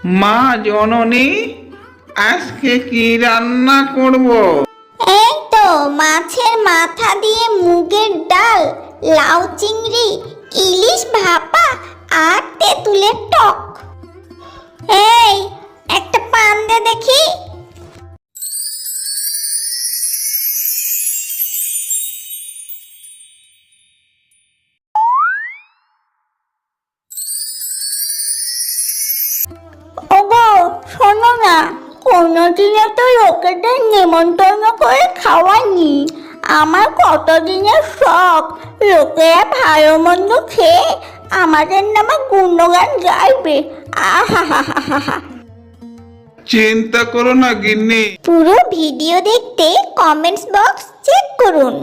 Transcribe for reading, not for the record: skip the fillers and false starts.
মা জননী, আজকে কি রান্না করব? এই তো মাছের মাথা দিয়ে মুগের ডাল, লাউ চিংড়ি, ইলিশ ভাপা আর তেঁতুলের টক। এই একটা পান দে দেখি। ওগো শোনো না, কোনোদিনে তো লোকেদের নেমন্তন্ন করে খাওয়ানি। আমার কতদিনের শখ লোকেরা ভালো মন্দ খেয়ে আমাদের নামে গুণগান গাইবে। আহা হা হা হা হা। চিন্তা করো না গিন্নি, পুরো ভিডিও দেখতে কমেন্টস বক্স